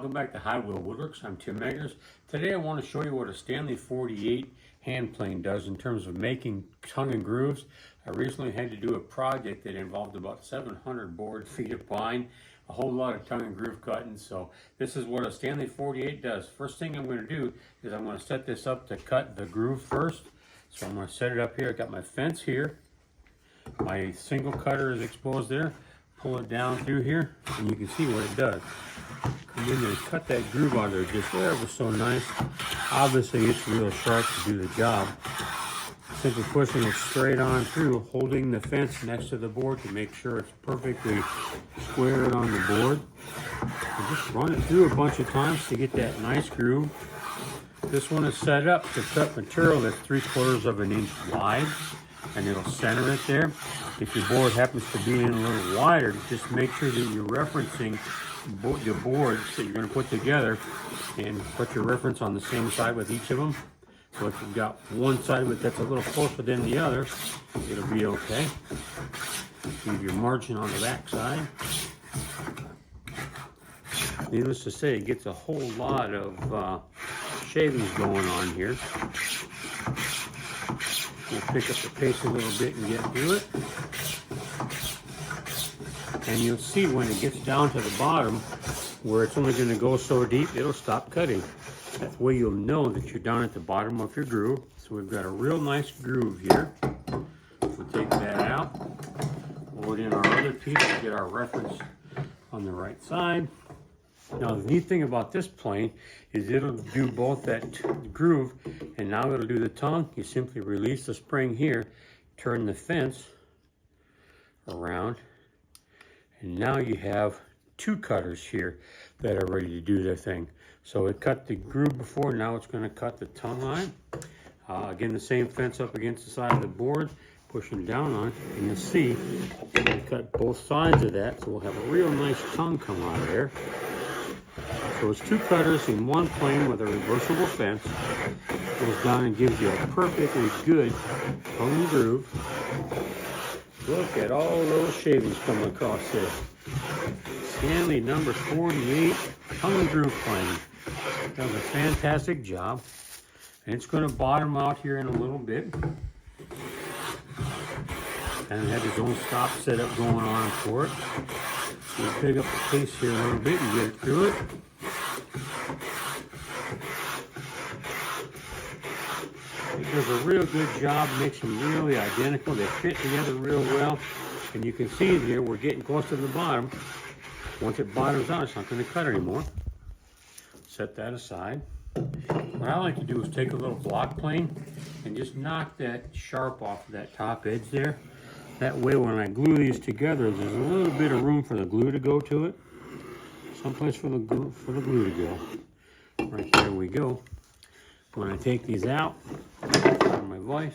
Welcome back to High Wheel Woodworks. I'm Tim Meggers. Today I want to show you what a Stanley 48 hand plane does in terms of making tongue and grooves. I recently had to do a project that involved about 700 board feet of pine, a whole lot of tongue and groove cutting. So this is what a Stanley 48 does. First thing I'm going to do is I'm going to set this up to cut the groove first. So I'm going to set it up here. I got my fence here. My single cutter is exposed there. Pull it down through here and you can see what it does. Come in there and cut that groove out there just ever so nice. Obviously it's real sharp to do the job. Simply pushing it straight on through, holding the fence next to the board to make sure it's perfectly squared on the board. And just run it through a bunch of times to get that nice groove. This one is set up to cut material that's 3/4 of an inch wide, and it'll center it there. If your board happens to be in a little wider, just make sure that you're referencing your boards that you're going to put together and put your reference on the same side with each of them. So if you've got one side of it that's a little closer than the other, it'll be okay. Leave your margin on the back side. Needless to say, it gets a whole lot of shavings going on here. We'll pick up the pace a little bit and get through it. And you'll see when it gets down to the bottom, where it's only going to go so deep, it'll stop cutting. That's the way you'll know that you're down at the bottom of your groove. So we've got a real nice groove here. We'll take that out, pull it in our other piece to get our reference on the right side. Now the neat thing about this plane is it'll do both that groove and now it'll do the tongue. You simply release the spring here, turn the fence around, and now you have two cutters here that are ready to do their thing. So it cut the groove before, now it's going to cut the tongue line. Again, the same fence up against the side of the board, pushing down on it, and you'll see we cut both sides of that, so we'll have a real nice tongue come out of there. So it's two cutters in one plane with a reversible fence. Goes down and gives you a perfectly good tongue and groove. Look at all those shavings coming across there. Stanley number 48 tongue and groove plane. Does a fantastic job. And it's going to bottom out here in a little bit. And it has its own stop setup going on for it. So we'll pick up the pace here a little bit and get it through it. It does a real good job, makes them really identical. They fit together real well. And you can see here, we're getting close to the bottom. Once it bottoms out, it's not going to cut anymore. Set that aside. What I like to do is take a little block plane and just knock that sharp off of that top edge there. That way when I glue these together, there's a little bit of room for the glue to go to it. Someplace for the glue to go. Right there we go. When I take these out, on my vise,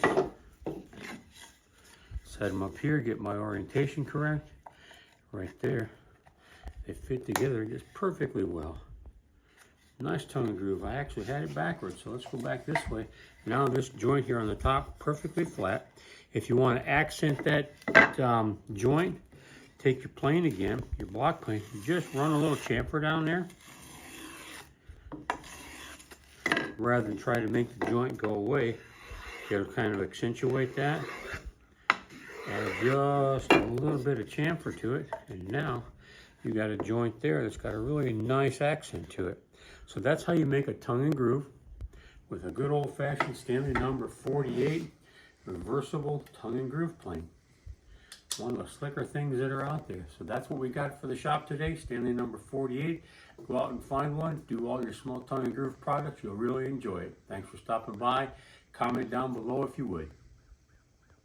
set them up here, get my orientation correct. Right there. They fit together just perfectly well. Nice tongue and groove. I actually had it backwards, so let's go back this way. Now this joint here on the top, perfectly flat. If you want to accent that joint, take your plane again, your block plane, just run a little chamfer down there. Rather than try to make the joint go away, it'll kind of accentuate that. Add just a little bit of chamfer to it, and now you got a joint there that's got a really nice accent to it. So that's how you make a tongue and groove with a good old-fashioned Stanley number 48 reversible tongue and groove plane. One of the slicker things that are out there. So that's what we got for the shop today, Stanley number 48. Go out and find one, do all your small tongue and groove products. You'll really enjoy it. Thanks for stopping by. Comment down below if you would.